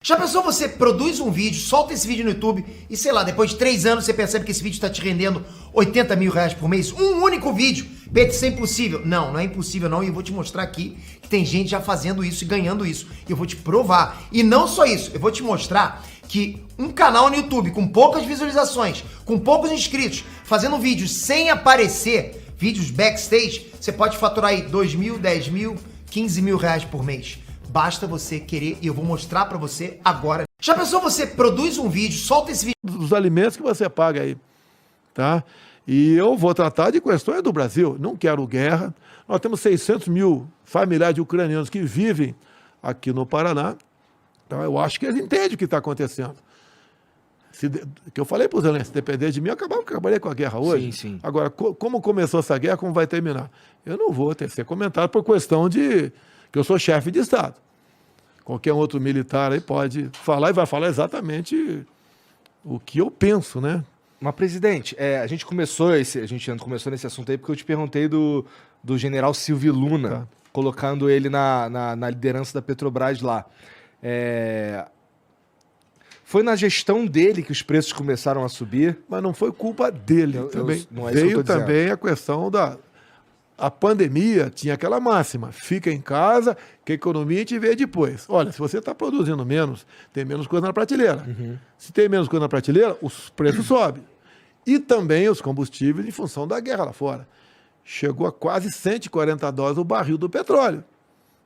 Já pensou, você produz um vídeo, solta esse vídeo no YouTube e, sei lá, depois de 3 anos você percebe que esse vídeo tá te rendendo 80 mil reais por mês? Um único vídeo. Pedro, isso é impossível. Não, não é impossível não, e eu vou te mostrar aqui que tem gente já fazendo isso e ganhando isso. E eu vou te provar. E não só isso, eu vou te mostrar que um canal no YouTube com poucas visualizações, com poucos inscritos, fazendo vídeos sem aparecer, vídeos backstage, você pode faturar aí 2 mil, 10 mil, 15 mil reais por mês. Basta você querer e eu vou mostrar pra você agora. Já pensou, você produz um vídeo, solta esse vídeo... Dos alimentos que você paga aí, tá? E eu vou tratar de questões do Brasil. Não quero guerra. Nós temos 600 mil familiares de ucranianos que vivem aqui no Paraná. Então, eu acho que eles entendem o que está acontecendo. Que eu falei para os Zelensky, se depender de mim, eu acabaria com a guerra hoje. Sim, sim. Agora, como começou essa guerra, como vai terminar? Eu não vou ter que ser comentado por questão de que eu sou chefe de Estado. Qualquer outro militar aí pode falar e vai falar exatamente o que eu penso, né? Mas, presidente, a gente começou nesse assunto aí porque eu te perguntei do general Silvio Luna, Tá. colocando ele na liderança da Petrobras lá. Foi na gestão dele que os preços começaram a subir? Mas não foi culpa dele também. Não é isso que eu Veio tô dizendo. também a questão da... A pandemia tinha aquela máxima, fica em casa, que a economia a gente vê depois. Olha, se você está produzindo menos, tem menos coisa na prateleira. Uhum. Se tem menos coisa na prateleira, os preços sobem. E também os combustíveis em função da guerra lá fora. Chegou a quase 140 dólares o barril do petróleo.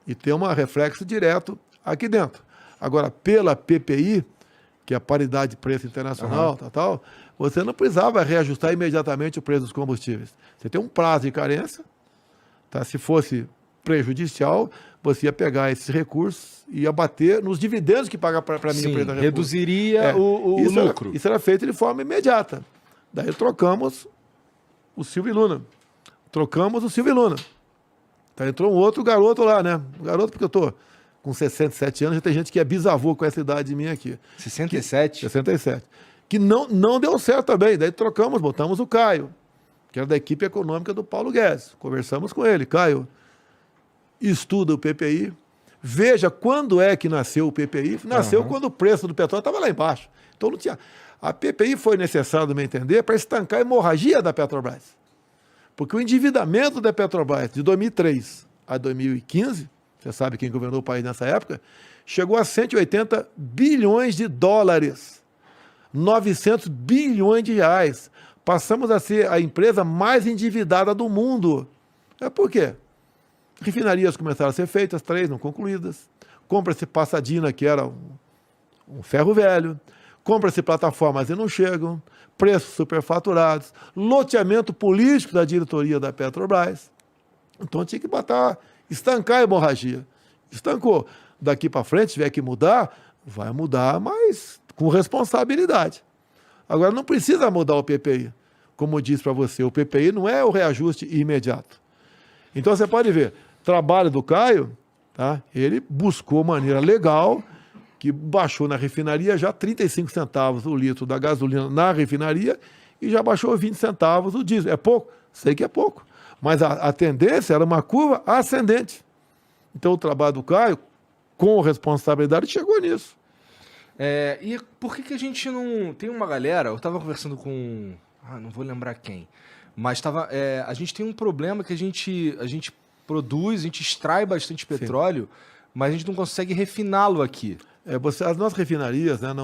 E tem um reflexo direto aqui dentro. Agora, pela PPI, que é a paridade de preço internacional, tal, você não precisava reajustar imediatamente o preço dos combustíveis. Você tem um prazo de carência, tá? Se fosse prejudicial, você ia pegar esses recursos e ia bater nos dividendos que paga para mim a empresa da República. Reduziria o lucro. Isso era feito de forma imediata. Daí trocamos o Silvio Luna. Tá, entrou um outro garoto lá, né? Um garoto, porque eu tô com 67 anos, já tem gente que é bisavô com essa idade de mim aqui. 67? 67. Que não deu certo também. Daí trocamos, botamos o Caio, que era da equipe econômica do Paulo Guedes. Conversamos com ele. Caio, estuda o PPI. Veja quando é que nasceu o PPI. Nasceu quando o preço do petróleo estava lá embaixo. Então não tinha... A PPI foi necessária, no meu entender, para estancar a hemorragia da Petrobras. Porque o endividamento da Petrobras de 2003 a 2015, você sabe quem governou o país nessa época, chegou a 180 bilhões de dólares. 900 bilhões de reais. Passamos a ser a empresa mais endividada do mundo. Por quê? Refinarias começaram a ser feitas, 3 não concluídas. Compra-se Passadina, que era um ferro velho. Compra-se plataformas e não chegam. Preços superfaturados. Loteamento político da diretoria da Petrobras. Então tinha que estancar a hemorragia. Estancou. Daqui para frente, se tiver que mudar, vai mudar, mas com responsabilidade. Agora, não precisa mudar o PPI. Como eu disse para você, o PPI não é o reajuste imediato. Então, você pode ver, trabalho do Caio, tá? Ele buscou maneira legal, que baixou na refinaria já 35 centavos o litro da gasolina na refinaria e já baixou 20 centavos o diesel. É pouco? Sei que é pouco. Mas a tendência era uma curva ascendente. Então, o trabalho do Caio, com responsabilidade, chegou nisso. E por que a gente não... Tem uma galera, eu estava conversando com... não vou lembrar quem, mas a gente tem um problema que a gente produz, a gente extrai bastante petróleo, mas a gente não consegue refiná-lo aqui. As nossas refinarias, né,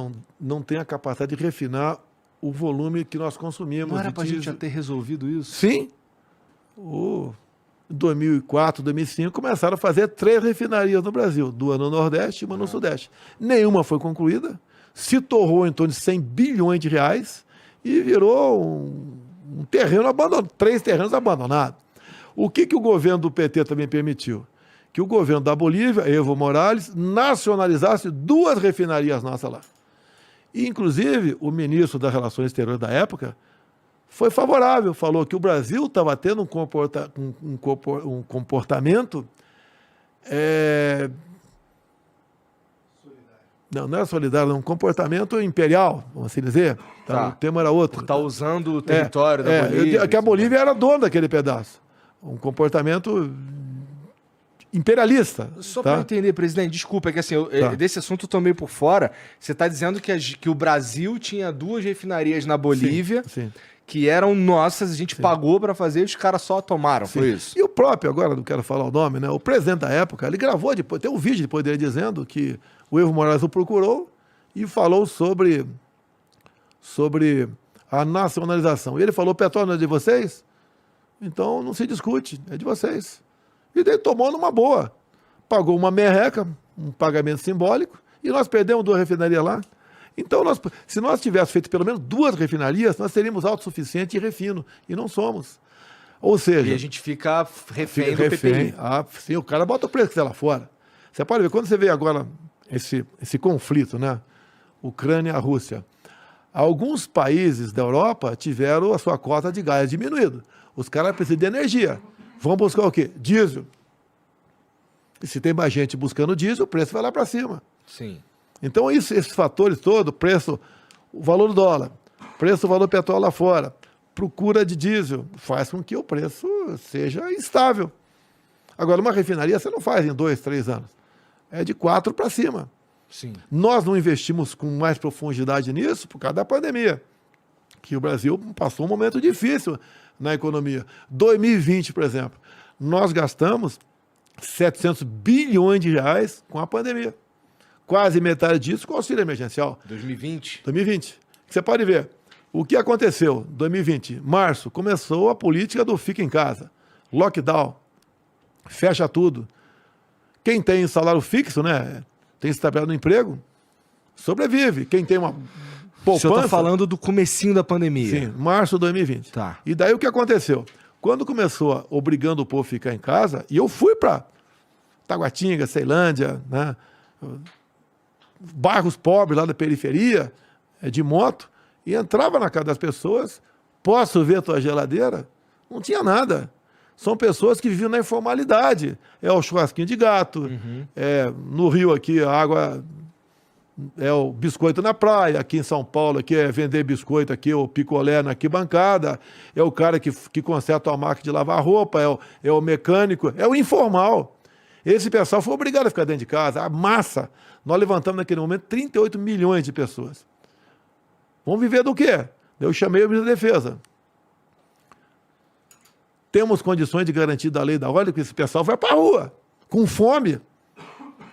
não têm a capacidade de refinar o volume que nós consumimos. Não era para a gente já ter resolvido isso? Sim. Em 2004, 2005, começaram a fazer 3 refinarias no Brasil, 2 no Nordeste e 1 no Sudeste. Nenhuma foi concluída, se torrou em torno de 100 bilhões de reais e virou um terreno abandonado, 3 terrenos abandonados. O que o governo do PT também permitiu? Que o governo da Bolívia, Evo Morales, nacionalizasse 2 refinarias nossas lá. E, inclusive, o ministro das Relações Exteriores da época foi favorável, falou que o Brasil estava tendo um comportamento... Não era solidário, um comportamento imperial, vamos assim dizer. Tá. O tema era outro. Está usando o território da Bolívia. Que a Bolívia era dona daquele pedaço. Um comportamento imperialista. Só tá? para entender, presidente, desculpa, é que assim, Tá. desse assunto eu tô meio por fora. Você está dizendo que o Brasil tinha 2 refinarias na Bolívia, Sim. que eram nossas, a gente pagou para fazer e os caras só tomaram, Sim. foi isso? E o próprio, agora não quero falar o nome, né? O presidente da época, ele gravou depois, tem um vídeo depois dele dizendo que o Evo Morales o procurou e falou sobre a nacionalização. E ele falou, petróleo não é de vocês? Então não se discute, é de vocês. E daí tomou numa boa. Pagou uma merreca, um pagamento simbólico, e nós perdemos 2 refinarias lá. Então, se nós tivéssemos feito pelo menos 2 refinarias, nós seríamos autossuficientes e refino. E não somos. Ou seja... E a gente fica refém do PPI. Sim, o cara bota o preço que está lá fora. Você pode ver, quando você vê agora esse conflito, né? Ucrânia-Rússia, alguns países da Europa tiveram a sua cota de gás diminuída. Os caras precisam de energia. Vão buscar o quê? Diesel. E se tem mais gente buscando diesel, o preço vai lá para cima. Sim. Então, esses fatores todos, preço, o valor do dólar, preço do valor do petróleo lá fora, procura de diesel, faz com que o preço seja instável. Agora, uma refinaria você não faz em 2, 3 anos. É de 4 para cima. Sim. Nós não investimos com mais profundidade nisso por causa da pandemia, que o Brasil passou um momento difícil na economia. 2020, por exemplo, nós gastamos 700 bilhões de reais com a pandemia. Quase metade disso com o auxílio emergencial. 2020? 2020. Você pode ver. O que aconteceu? 2020, março, começou a política do fica em casa. Lockdown. Fecha tudo. Quem tem salário fixo, né? Tem estabilidade no emprego, sobrevive. Quem tem uma poupança... O senhor está falando do comecinho da pandemia. Sim, março de 2020. Tá. E daí o que aconteceu? Quando começou obrigando o povo a ficar em casa, e eu fui para Taguatinga, Ceilândia, né? Bairros pobres lá da periferia, de moto, e entrava na casa das pessoas, posso ver tua geladeira? Não tinha nada. São pessoas que viviam na informalidade. É o churrasquinho de gato, no Rio aqui a água é o biscoito na praia, aqui em São Paulo aqui é vender biscoito aqui, o picolé na arquibancada, é o cara que conserta a máquina de lavar roupa, é o mecânico, é o informal. Esse pessoal foi obrigado a ficar dentro de casa, a massa. Nós levantamos naquele momento 38 milhões de pessoas. Vamos viver do quê? Eu chamei o ministro da Defesa. Temos condições de garantir da lei da ordem que esse pessoal vai para a rua, com fome.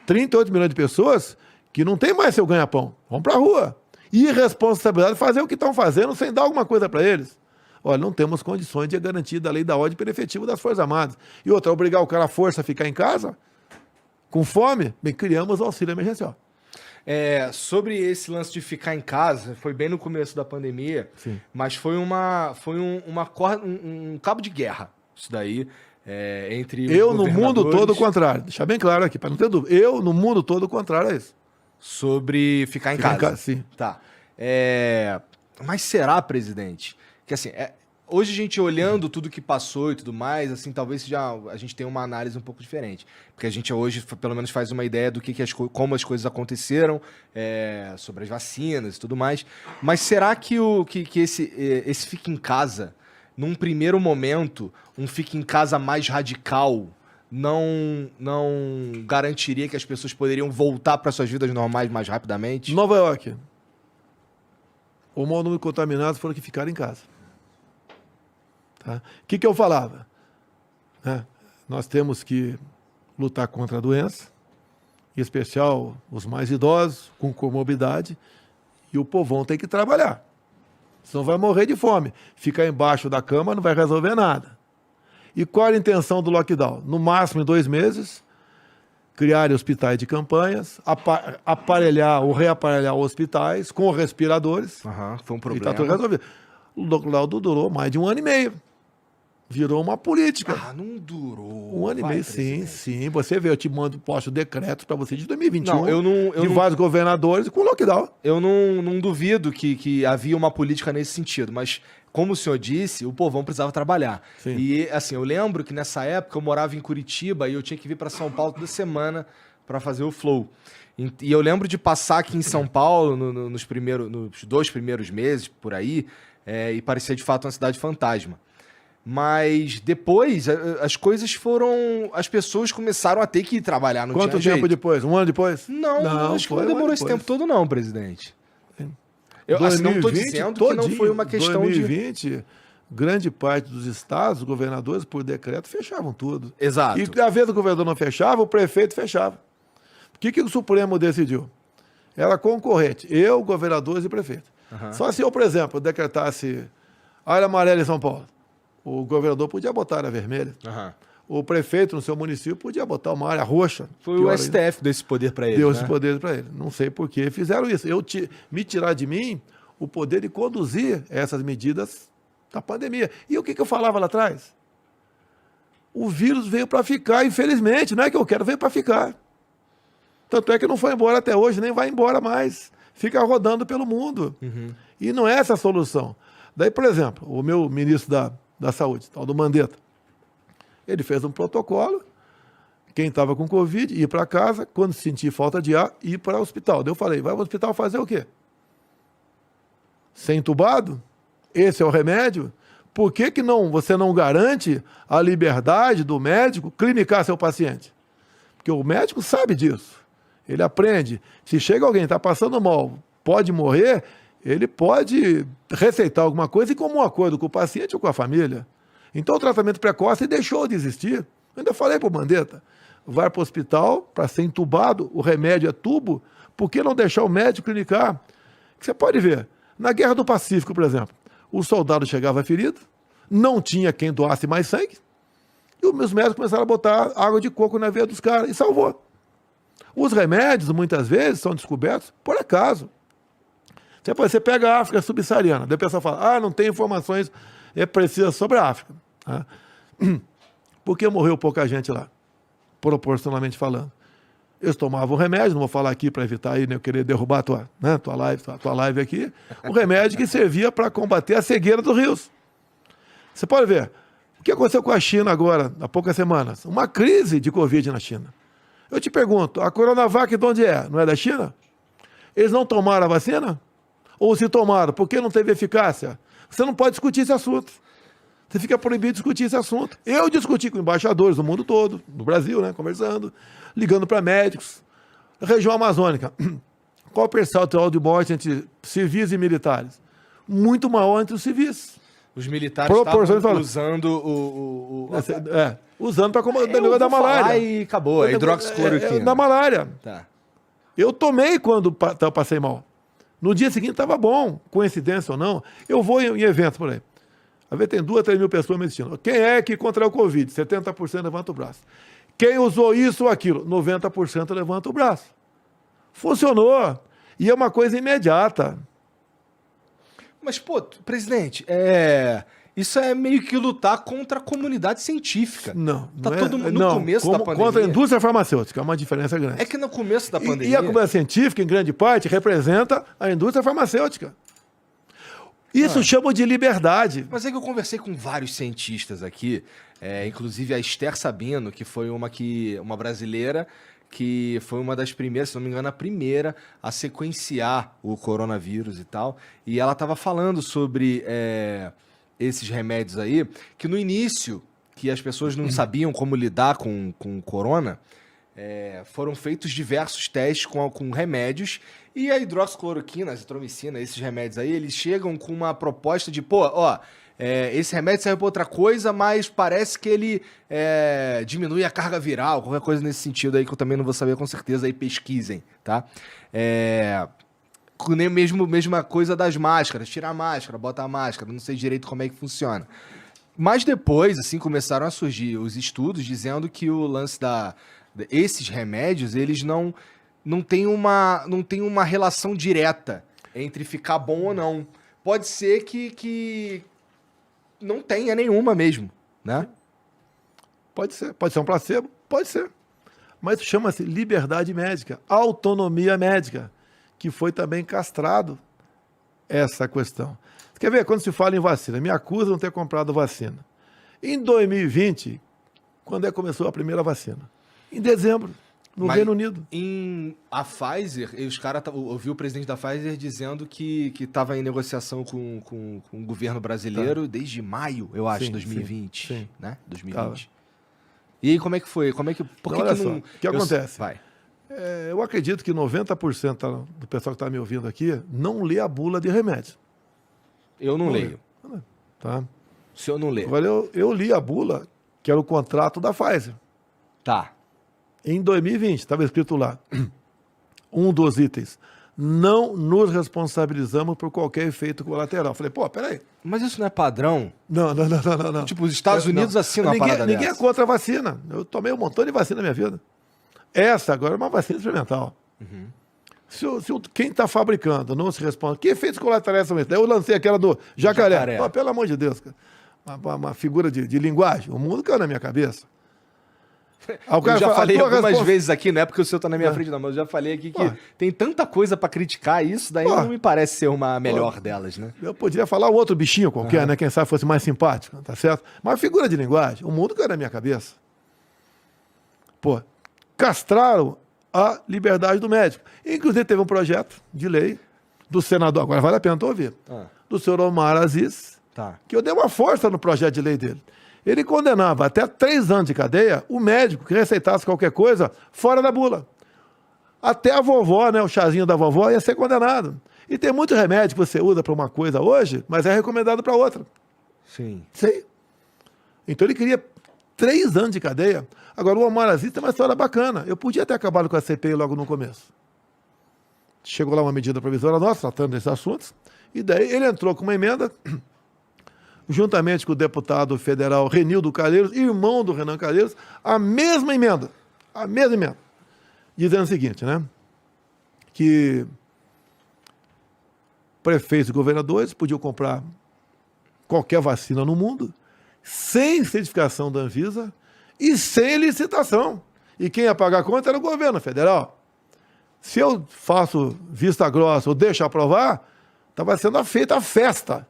38 milhões de pessoas que não tem mais seu ganha-pão. Vão para a rua. Irresponsabilidade de fazer o que estão fazendo sem dar alguma coisa para eles. Olha, não temos condições de garantir da lei da ordem pelo efetivo das Forças Armadas. E outra, obrigar o cara à força a ficar em casa, com fome, bem, criamos o auxílio emergencial. Sobre esse lance de ficar em casa, foi bem no começo da pandemia, Sim. mas foi um cabo de guerra, isso daí, entre Eu, os no mundo governadores, todo, o contrário. Deixar bem claro aqui, para não ter dúvida. Eu, no mundo todo, o contrário é isso. sobre ficar em Ficar casa. sim. Tá. Mas será, presidente, que assim, hoje a gente olhando tudo que passou e tudo mais, assim, talvez a gente tenha uma análise um pouco diferente. Porque a gente hoje, pelo menos, faz uma ideia do como as coisas aconteceram, sobre as vacinas e tudo mais. Mas será que esse fica em casa, num primeiro momento, um fica em casa mais radical, não garantiria que as pessoas poderiam voltar para suas vidas normais mais rapidamente? Nova York. O maior número de contaminados foram que ficaram em casa. Tá? O que eu falava? Nós temos que lutar contra a doença, em especial os mais idosos, com comorbidade, e o povão tem que trabalhar. Senão vai morrer de fome. Ficar embaixo da cama não vai resolver nada. E qual a intenção do lockdown? No máximo em 2 meses, criar hospitais de campanhas, aparelhar ou reaparelhar hospitais com respiradores. Foi um E problema. está tudo resolvido. O lockdown durou mais de 1 ano e meio. Virou uma política. Não durou. 1 ano e meio, sim. Você vê, eu te mando, posto decretos para você de 2021. Não, eu de vários governadores com lockdown. Eu não duvido que havia uma política nesse sentido, mas como o senhor disse, o povão precisava trabalhar. Sim. E assim, eu lembro que nessa época eu morava em Curitiba e eu tinha que vir para São Paulo toda semana para fazer o Flow. E eu lembro de passar aqui em São Paulo nos 2 primeiros meses, por aí, e parecia de fato uma cidade fantasma. Mas depois as coisas foram... As pessoas começaram a ter que trabalhar, não Quanto tinha tempo jeito. depois? Um ano depois? Não, acho que não foi um demorou ano esse depois. tempo todo não, presidente. Eu assim, não estou dizendo que não foi uma questão 2020, grande parte dos estados, os governadores, por decreto, fechavam tudo. Exato. E às vezes o governador não fechava, o prefeito fechava. O que o Supremo decidiu? Era concorrente, eu, governadores e prefeito. Só se eu, por exemplo, decretasse área amarela em São Paulo, o governador podia botar área vermelha. O prefeito no seu município podia botar uma área roxa. Foi o STF deu esse poder para ele. Deu esse poder para ele. Não sei por que fizeram isso. Me tirar de mim o poder de conduzir essas medidas da pandemia. E o que eu falava lá atrás? O vírus veio para ficar, infelizmente. Não é que eu quero, veio para ficar. Tanto é que não foi embora até hoje, nem vai embora mais. Fica rodando pelo mundo. E não é essa a solução. Daí, por exemplo, o meu ministro da Saúde, tal do Mandetta, ele fez um protocolo, quem estava com Covid, ir para casa, quando sentir falta de ar, ir para o hospital. Daí eu falei, vai para o hospital fazer o quê? Ser entubado? Esse é o remédio? Por que você não garante a liberdade do médico clinicar seu paciente? Porque o médico sabe disso. Ele aprende. Se chega alguém, está passando mal, pode morrer, ele pode receitar alguma coisa e comum acordo com o paciente ou com a família. Então o tratamento precoce deixou de existir. Eu ainda falei para o Mandetta, vai para o hospital para ser entubado, o remédio é tubo, por que não deixar o médico clinicar? Você pode ver, na Guerra do Pacífico, por exemplo, o soldado chegava ferido, não tinha quem doasse mais sangue, e os médicos começaram a botar água de coco na veia dos caras, e salvou. Os remédios, muitas vezes, são descobertos por acaso. Você pega a África subsaariana, daí o pessoal fala, não tem informações precisas sobre a África. Tá? Por que morreu pouca gente lá? Proporcionalmente falando. Eles tomavam remédio, não vou falar aqui para evitar aí, né, eu querer derrubar a tua live aqui, o remédio que servia para combater a cegueira dos rios. Você pode ver, o que aconteceu com a China agora, há poucas semanas? Uma crise de Covid na China. Eu te pergunto, a Coronavac de onde é? Não é da China? Eles não tomaram a vacina? Ou se tomaram, por que não teve eficácia? Você não pode discutir esse assunto. Você fica proibido de discutir esse assunto. Eu discuti com embaixadores do mundo todo, no Brasil, né, conversando, ligando para médicos. Região amazônica. Qual o percentual de morte entre civis e militares? Muito maior entre os civis. Os militares estavam usando usando para combater o negócio da malária. E acabou, é hidroxicloroquina. Da malária. Tá. Eu tomei quando passei mal. No dia seguinte estava bom, coincidência ou não. Eu vou em eventos por aí. Às vezes tem 2, 3 mil pessoas me assistindo. Quem é que contraiu o Covid? 70% levanta o braço. Quem usou isso ou aquilo? 90% levanta o braço. Funcionou. E é uma coisa imediata. Mas, presidente, isso é meio que lutar contra a comunidade científica. Não. Tá todo mundo no começo da pandemia. Contra a indústria farmacêutica, é uma diferença grande. É que no começo da pandemia... E a comunidade científica, em grande parte, representa a indústria farmacêutica. Isso chama de liberdade. Mas é que eu conversei com vários cientistas aqui, inclusive a Esther Sabino, que foi uma brasileira, que foi uma das primeiras, se não me engano, a primeira a sequenciar o coronavírus e tal. E ela estava falando sobre esses remédios aí, que no início, que as pessoas não sabiam como lidar com o corona, foram feitos diversos testes com remédios, e a hidroxicloroquina, a azitromicina, esses remédios aí, eles chegam com uma proposta de, esse remédio serve para outra coisa, mas parece que ele diminui a carga viral, qualquer coisa nesse sentido aí que eu também não vou saber com certeza, aí pesquisem, tá? Nem mesma coisa das máscaras, tira a máscara, bota a máscara, não sei direito como é que funciona. Mas depois, assim, começaram a surgir os estudos dizendo que o lance esses remédios, eles não tem uma relação direta entre ficar bom ou não. Pode ser que não tenha nenhuma mesmo, né? Pode ser um placebo? Pode ser. Mas chama-se liberdade médica, autonomia médica, que foi também castrado essa questão. Você quer ver? Quando se fala em vacina, me acusam de não ter comprado vacina. Em 2020, quando começou a primeira vacina? Em dezembro. no Mas Reino Unido. A Pfizer, e os caras, eu vi o presidente da Pfizer dizendo que estava em negociação com o governo brasileiro desde maio, eu acho, Sim, 2020, sim. né? 2020. E aí, como é que foi? Por que Olha que só, não... o que acontece? Vai. Eu acredito que 90% do pessoal que está me ouvindo aqui não lê a bula de remédio. Eu não leio. Tá? O senhor não lê. Agora, eu li a bula, que era o contrato da Pfizer. Tá. Em 2020, estava escrito lá, um dos itens, não nos responsabilizamos por qualquer efeito colateral. Eu falei, pô, peraí. Mas isso não é padrão? Não. Tipo, os Estados Unidos assinam uma parada Ninguém é dessa. contra a vacina. Eu tomei um montão de vacina na minha vida. Essa agora é uma vacina experimental. Quem está fabricando não se responde. Que efeitos colaterais são esses? Daí eu lancei aquela do jacaré. Pô, pelo amor de Deus, cara. Uma figura de linguagem. O mundo caiu na minha cabeça. Aí o cara Eu já fala, falei a tua algumas resposta- vezes aqui, não é porque o senhor tá na minha frente, não, mas eu já falei aqui que tem tanta coisa pra criticar isso, daí Pô. não me parece ser uma melhor delas, né? Eu podia falar um outro bichinho qualquer, né? Quem sabe fosse mais simpático, tá certo? Mas figura de linguagem, o mundo caiu na minha cabeça. Pô, castraram a liberdade do médico. Inclusive teve um projeto de lei do senador, agora vale a pena tu ouvir, do senhor Omar Aziz, Tá. que eu dei uma força no projeto de lei dele. Ele condenava até 3 anos de cadeia o médico que receitasse qualquer coisa fora da bula. Até a vovó, né, o chazinho da vovó, ia ser condenado. E tem muito remédio que você usa para uma coisa hoje, mas é recomendado para outra. Sim. Sei. Então ele queria 3 anos de cadeia. Agora, o Omar Aziz tem uma história bacana. Eu podia ter acabado com a CPI logo no começo. Chegou lá uma medida provisória nossa, tratando desses assuntos, e daí ele entrou com uma emenda, juntamente com o deputado federal Renildo Calheiros, irmão do Renan Calheiros, a mesma emenda, dizendo o seguinte, né, que prefeitos e governadores podiam comprar qualquer vacina no mundo, sem certificação da Anvisa e sem licitação. E quem ia pagar a conta era o governo federal. Se eu faço vista grossa ou deixo aprovar, estava sendo feita a festa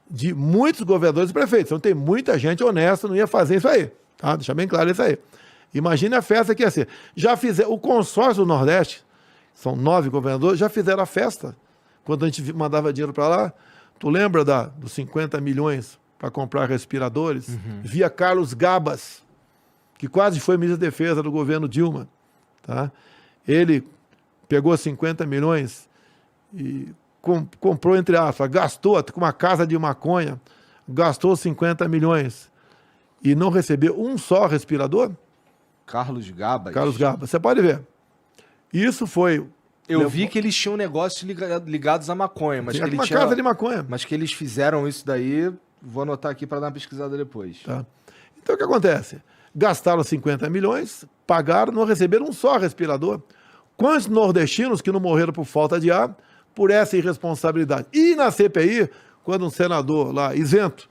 de muitos governadores e prefeitos. Então tem muita gente honesta, não ia fazer isso aí. Tá? Deixa bem claro isso aí. Imagine a festa que ia ser. Já fizeram, o consórcio do Nordeste, são 9 governadores, já fizeram a festa. Quando a gente mandava dinheiro para lá, tu lembra dos 50 milhões para comprar respiradores? Via Carlos Gabas, que quase foi ministro da Defesa do governo Dilma. Tá? Ele pegou 50 milhões e comprou, entre aspas, gastou com uma casa de maconha, gastou 50 milhões e não recebeu um só respirador? Carlos Gabas. Carlos Gabas, você pode ver. Isso foi... Eu vi que eles tinham negócios ligados à maconha, mas que ele uma tinha... casa de maconha. Mas que eles fizeram isso daí, vou anotar aqui para dar uma pesquisada depois. Tá? Então o que acontece? Gastaram 50 milhões, pagaram, não receberam um só respirador. Quantos nordestinos que não morreram por falta de ar, por essa irresponsabilidade? E na CPI, quando um senador lá, isento,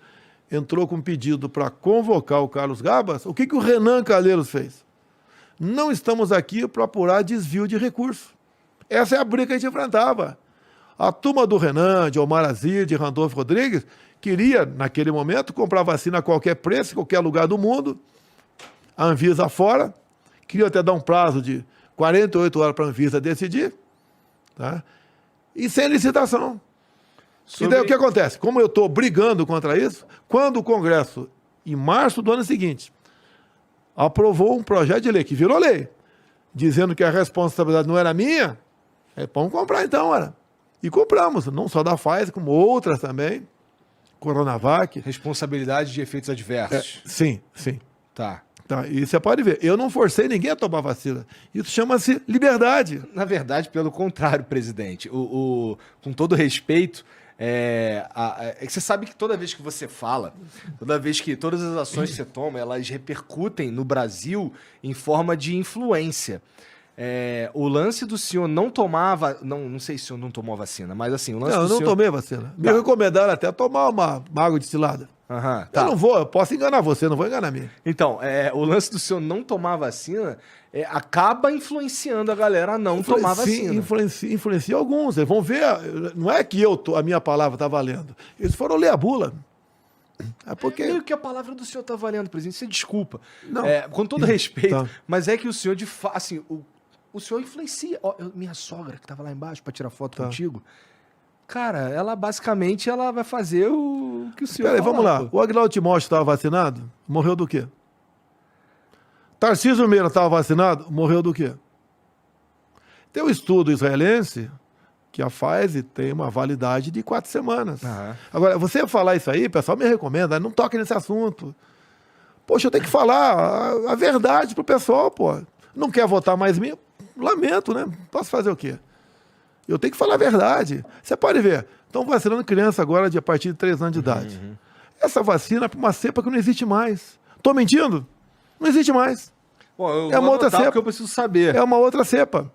entrou com um pedido para convocar o Carlos Gabas, o que o Renan Calheiros fez? Não estamos aqui para apurar desvio de recursos. Essa é a briga que a gente enfrentava. A turma do Renan, de Omar Aziz, de Randolfo Rodrigues, queria, naquele momento, comprar vacina a qualquer preço, em qualquer lugar do mundo, a Anvisa fora, queria até dar um prazo de 48 horas para a Anvisa decidir, tá? E sem licitação. E daí o que acontece? Como eu estou brigando contra isso, quando o Congresso, em março do ano seguinte, aprovou um projeto de lei, que virou lei, dizendo que a responsabilidade não era minha, vamos comprar então, era. E compramos, não só da Pfizer, como outras também, Coronavac. Responsabilidade de efeitos adversos. Sim. Tá. Tá, e você pode ver, eu não forcei ninguém a tomar vacina. Isso chama-se liberdade. Na verdade, pelo contrário, presidente. Com todo respeito, é que você sabe que toda vez que você fala, toda vez que todas as ações que você toma, elas repercutem no Brasil em forma de influência. O lance do senhor não tomava... Não sei se o senhor não tomou a vacina, mas assim, o lance Não, do eu não senhor... tomei vacina. Me recomendaram até tomar uma água destilada. Aham, tá. Eu não vou, eu posso enganar você, não vou enganar mim. Então, o lance do senhor não tomar vacina acaba influenciando a galera a não tomar vacina. Influencia alguns. Eles vão ver, não é que a minha palavra está valendo. Eles foram ler a bula. É porque... Meio que a palavra do senhor tá valendo, presidente. Você desculpa. Não. Com todo respeito, Tá. mas é que o senhor, assim, o senhor influencia. Ó, minha sogra, que tava lá embaixo pra tirar foto contigo, cara, ela basicamente ela vai fazer o que o senhor Peraí, vamos lá. pô. O Aguinaldo Timóteo estava vacinado? Morreu do quê? Tarcísio Meira estava vacinado? Morreu do quê? Tem um estudo israelense que a Pfizer tem uma validade de 4 semanas. Aham. Agora, você falar isso aí, o pessoal me recomenda, não toque nesse assunto. Poxa, eu tenho que falar a verdade pro pessoal, pô. Não quer votar mais em mim? Lamento, né? Posso fazer o quê? Eu tenho que falar a verdade. Você pode ver, estão vacinando criança agora a partir de 3 anos de idade. Essa vacina é para uma cepa que não existe mais. Estou mentindo? Não existe mais. Bom, eu É uma vou outra anotar cepa. porque eu preciso saber. É uma outra cepa.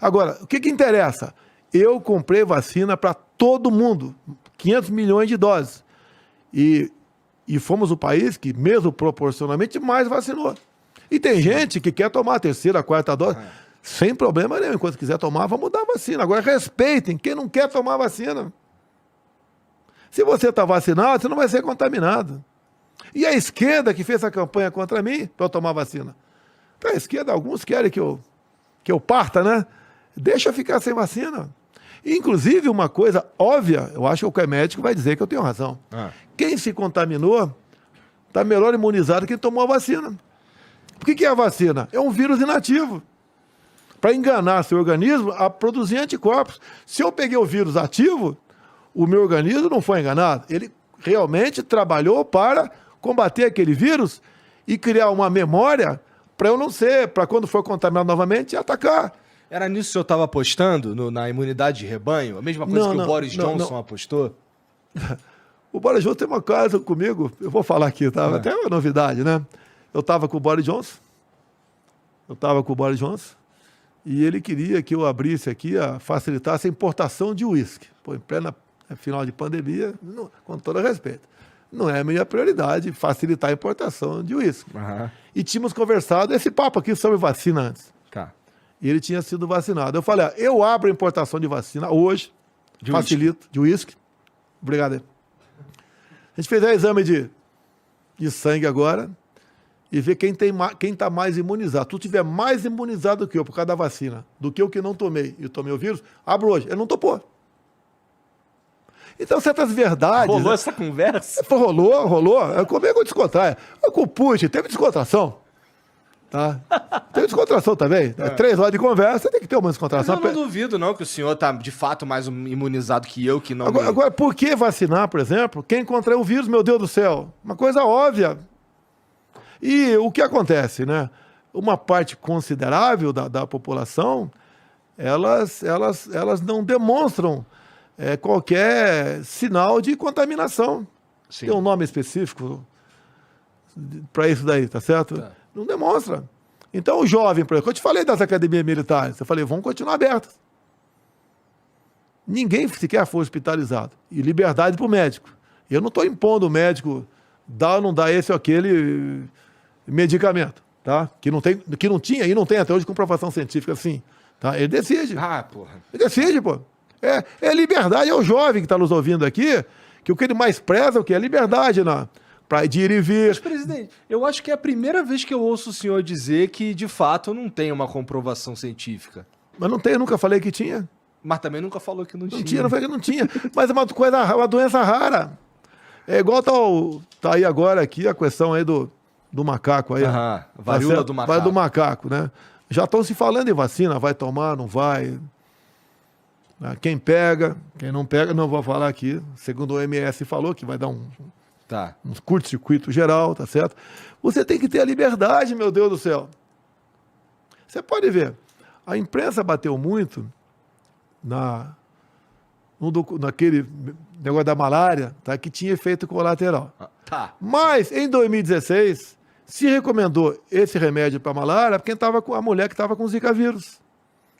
Agora, o que interessa? Eu comprei vacina para todo mundo. 500 milhões de doses. E fomos o país que, mesmo proporcionalmente, mais vacinou. E tem gente que quer tomar a 3ª, a 4ª dose. Sem problema nenhum. Enquanto quiser tomar, vamos dar vacina. Agora, respeitem quem não quer tomar vacina. Se você está vacinado, você não vai ser contaminado. E a esquerda que fez essa campanha contra mim, para eu tomar vacina. Para a esquerda, alguns querem que eu parta, né? Deixa eu ficar sem vacina. Inclusive, uma coisa óbvia, eu acho que o médico vai dizer que eu tenho razão. Quem se contaminou está melhor imunizado que quem tomou a vacina. Por que é a vacina? É um vírus inativo. Para enganar seu organismo a produzir anticorpos. Se eu peguei o vírus ativo, o meu organismo não foi enganado. Ele realmente trabalhou para combater aquele vírus e criar uma memória para eu não ser, para quando for contaminado novamente, atacar. Era nisso que o senhor estava apostando, na imunidade de rebanho? A mesma coisa que o Boris Johnson apostou? O Boris Johnson tem uma casa comigo, eu vou falar aqui, tá? Até uma novidade, né? Eu estava com o Boris Johnson, e ele queria que eu abrisse aqui, facilitasse a importação de uísque. Pô, em plena final de pandemia, com todo respeito, não é a minha prioridade facilitar a importação de uísque. E tínhamos conversado esse papo aqui sobre vacina antes. Tá. E ele tinha sido vacinado. Eu falei, eu abro a importação de vacina hoje, facilito, de uísque. Obrigado aí. A gente fez o exame de sangue agora e vê quem está mais imunizado. Tu tiver mais imunizado do que eu por causa da vacina, do que eu que não tomei e tomei o vírus, abro hoje. Ele não topou. Então, certas verdades... Rolou essa conversa? Rolou. Comigo eu descontrai. Com o Putin, teve descontração. Tá? Teve descontração também. 3 horas de conversa, tem que ter uma descontração. Mas eu não duvido, não, que o senhor tá, de fato, mais imunizado que eu, que não... Agora, por que vacinar, por exemplo, quem contraiu o vírus, meu Deus do céu? Uma coisa óbvia. E o que acontece, né? Uma parte considerável da população, elas não demonstram qualquer sinal de contaminação. Sim. Tem um nome específico para isso daí, tá certo? Tá. Não demonstra. Então, o jovem, por exemplo, eu te falei das academias militares, eu falei, vão continuar abertas. Ninguém sequer foi hospitalizado. E liberdade para o médico. Eu não estou impondo o médico dar ou não dar esse ou aquele medicamento, tá? Que não tinha e não tem até hoje comprovação científica assim. Tá? Ele decide. Porra. Ele decide, pô. É liberdade, é o jovem que está nos ouvindo aqui, que o que ele mais preza é o quê? É liberdade, para ir e vir. Mas, presidente, eu acho que é a primeira vez que eu ouço o senhor dizer que, de fato, não tem uma comprovação científica. Mas não tem, eu nunca falei que tinha. Mas também nunca falou que não tinha. Não tinha, não falei que não tinha. Mas é uma doença rara. É igual tá aí agora aqui a questão aí do macaco aí. Varíola do macaco. Vai do macaco, né? Já estão se falando em vacina, vai tomar, não vai. Quem pega, quem não pega, não vou falar aqui. Segundo o OMS falou que vai dar um curto-circuito geral, tá certo? Você tem que ter a liberdade, meu Deus do céu. Você pode ver, a imprensa bateu muito naquele negócio da malária, tá, que tinha efeito colateral. Mas, em 2016, se recomendou esse remédio para malária para quem estava com a mulher que estava com Zika vírus.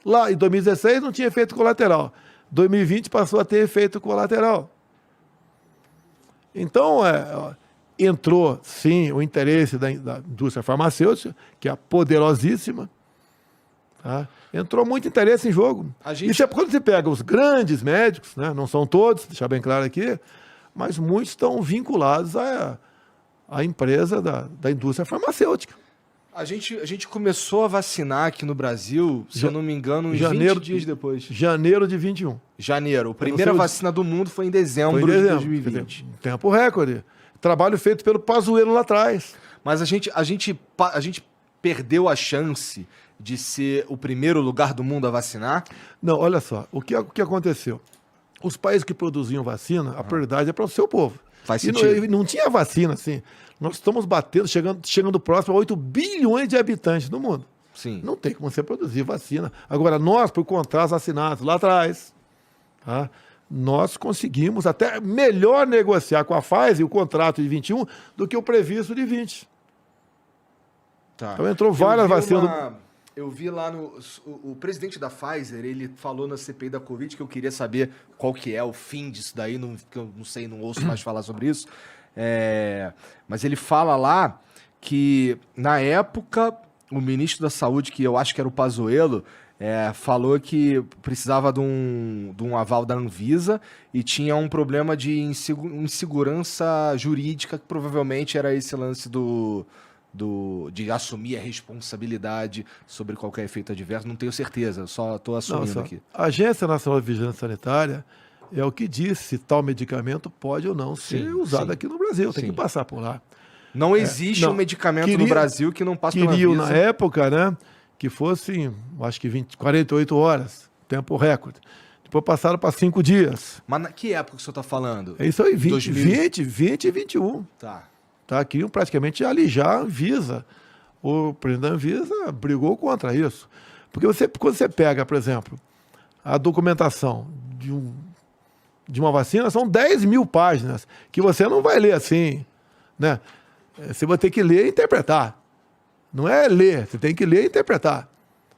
Lá, em 2016, não tinha efeito colateral. 2020 passou a ter efeito colateral. Então, entrou, sim, o interesse da indústria farmacêutica, que é poderosíssima. Tá? Entrou muito interesse em jogo. Isso é quando você pega os grandes médicos, né? Não são todos, deixar bem claro aqui, mas muitos estão vinculados à empresa da indústria farmacêutica. A gente começou a vacinar aqui no Brasil, se eu não me engano, uns 20 dias depois. Janeiro de 21. Janeiro. A primeira vacina do mundo foi em dezembro, Foi em dezembro de 2020. Tempo recorde. Trabalho feito pelo Pazuello lá atrás. Mas a gente perdeu a chance de ser o primeiro lugar do mundo a vacinar? Não, olha só. O que aconteceu? Os países que produziam vacina, a prioridade é para o seu povo. Faz E sentido. não tinha vacina assim. Nós estamos batendo, chegando próximo a 8 bilhões de habitantes no mundo. Sim. Não tem como você produzir vacina. Agora, nós, por contratos assinados lá atrás, tá? Nós conseguimos até melhor negociar com a Pfizer o contrato de 21 do que o previsto de 20. Tá. Então entrou várias vacinas. Eu vi lá o presidente da Pfizer, ele falou na CPI da Covid, que eu queria saber qual que é o fim disso daí, que eu não sei, não ouço mais falar sobre isso. Mas ele fala lá que, na época, o ministro da Saúde, que eu acho que era o Pazuello, falou que precisava de um aval da Anvisa e tinha um problema de insegurança jurídica, que provavelmente era esse lance de assumir a responsabilidade sobre qualquer efeito adverso. Não tenho certeza, eu só estou assumindo aqui. A Agência Nacional de Vigilância Sanitária é o que diz se tal medicamento pode ou não ser usado aqui no Brasil. Tem que passar por lá. Não existe um medicamento no Brasil que não passe pela Queriam, Anvisa. na época, né, que fosse, acho que 48 horas, tempo recorde. Depois passaram para 5 dias. Mas que época que o senhor está falando? É isso aí, 2000. 20 e 21. Tá, queriam praticamente alijar a Anvisa. O presidente da Anvisa brigou contra isso. Porque quando você pega, por exemplo, a documentação de uma vacina, são 10 mil páginas, que você não vai ler assim, né? Você vai ter que ler e interpretar. Não é ler, você tem que ler e interpretar.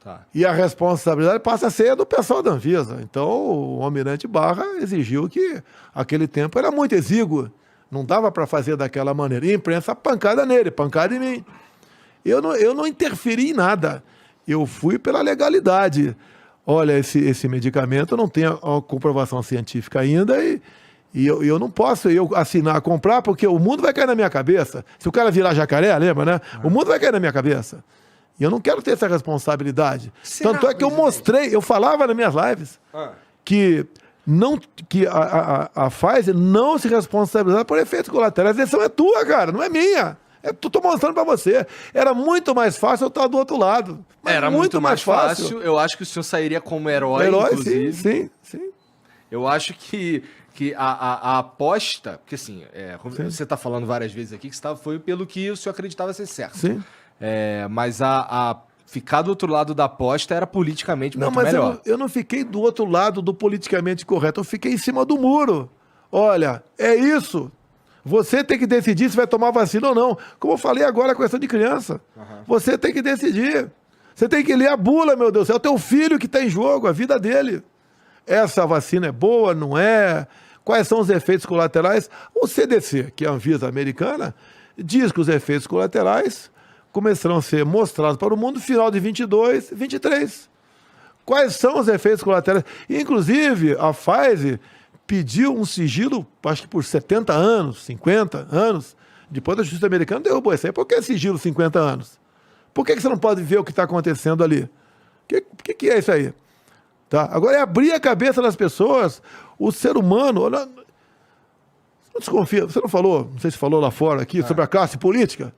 Tá. E a responsabilidade passa a ser do pessoal da Anvisa. Então, o Almirante Barra exigiu que aquele tempo era muito exíguo. Não dava para fazer daquela maneira. E a imprensa pancada nele, pancada em mim. Eu não interferi em nada. Eu fui pela legalidade. Olha, esse medicamento não tem a comprovação científica ainda e eu não posso assinar, comprar, porque o mundo vai cair na minha cabeça. Se o cara virar jacaré, lembra, né? O mundo vai cair na minha cabeça. E eu não quero ter essa responsabilidade. Tanto é que eu mostrei, eu falava nas minhas lives, que a Pfizer não se responsabiliza por efeitos colaterais. A decisão é tua, cara, não é minha. Tô mostrando pra você. Era muito mais fácil eu estar do outro lado. Era muito mais fácil. Eu acho que o senhor sairia como herói, inclusive. Sim. Eu acho que a aposta... Porque assim, você está falando várias vezes aqui que foi pelo que o senhor acreditava ser certo. Sim. Mas ficar do outro lado da aposta era politicamente muito melhor. Eu não fiquei do outro lado do politicamente correto. Eu fiquei em cima do muro. Olha, é isso. Você tem que decidir se vai tomar vacina ou não. Como eu falei agora, a questão de criança. Você tem que decidir. Você tem que ler a bula, meu Deus. É o teu filho que está em jogo, a vida dele. Essa vacina é boa, não é? Quais são os efeitos colaterais? O CDC, que é a Anvisa americana, diz que os efeitos colaterais começarão a ser mostrados para o mundo no final de 22, 23. Quais são os efeitos colaterais? Inclusive, a Pfizer pediu um sigilo, acho que por 70 anos, 50 anos. Depois a justiça americana derrubou isso aí. Por que sigilo 50 anos? Por que você não pode ver o que está acontecendo ali? O que é isso aí? Tá? Agora é abrir a cabeça das pessoas. O ser humano... Não desconfia. Você não falou, não sei se falou lá fora aqui, sobre a classe política?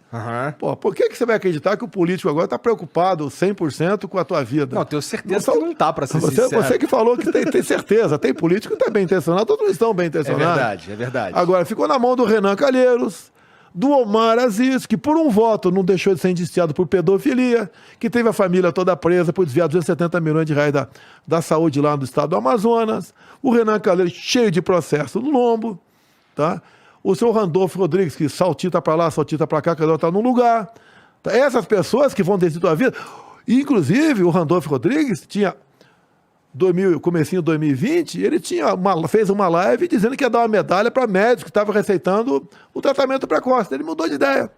Pô, por que você vai acreditar que o político agora está preocupado 100% com a tua vida? Não, tenho certeza que não está, para ser sincero. Você que falou que tem certeza. Tem político que está bem intencionado, todos estão bem intencionados. É verdade. Agora, ficou na mão do Renan Calheiros, do Omar Aziz, que por um voto não deixou de ser indiciado por pedofilia, que teve a família toda presa por desviar 270 milhões de reais da saúde lá no estado do Amazonas. O Renan Calheiros cheio de processo no lombo. Tá? O senhor Randolfo Rodrigues, que saltita para lá, saltita para cá, cada hora está num lugar. Tá? Essas pessoas que vão decidir a vida. Inclusive, o Randolfo Rodrigues tinha, comecinho de 2020, ele fez uma live dizendo que ia dar uma medalha para médicos que estavam receitando o tratamento precoce. Ele mudou de ideia.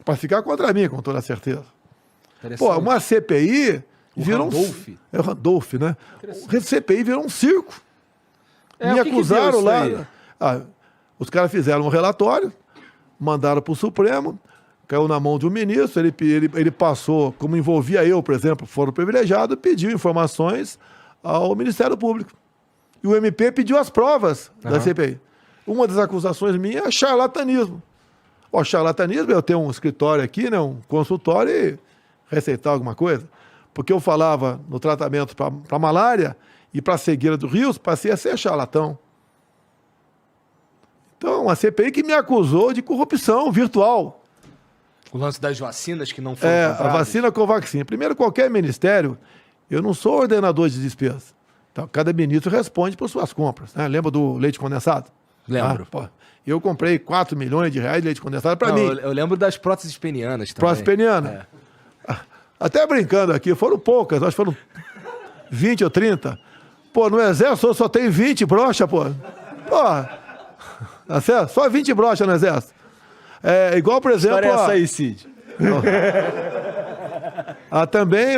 Para ficar contra mim, com toda certeza. Pô, uma CPI virou É o Randolph, né? O CPI virou um circo. Me acusaram lá. Os caras fizeram um relatório, mandaram para o Supremo, caiu na mão de um ministro, ele passou, como envolvia eu, por exemplo, foro privilegiado, pediu informações ao Ministério Público. E o MP pediu as provas da CPI. Uma das acusações minhas é charlatanismo. O charlatanismo, eu tenho um escritório aqui, né, um consultório, e receitar alguma coisa. Porque eu falava no tratamento para malária e para a cegueira do Rios, passei a ser charlatão. Então, a CPI que me acusou de corrupção virtual. O lance das vacinas que não foram compradas. A vacina Covaxin. Primeiro, qualquer ministério, eu não sou ordenador de despesa. Então, cada ministro responde por suas compras. Né? Lembra do leite condensado? Lembro. Eu comprei 4 milhões de reais de leite condensado para mim. Eu lembro das próteses penianas também. Prótese peniana. Até brincando aqui, foram poucas, acho que foram 20 ou 30. Pô, no exército só tem 20 brochas, pô. Tá certo? Só 20 brochas no exército. Igual, por exemplo... História é essa aí, Cid? Também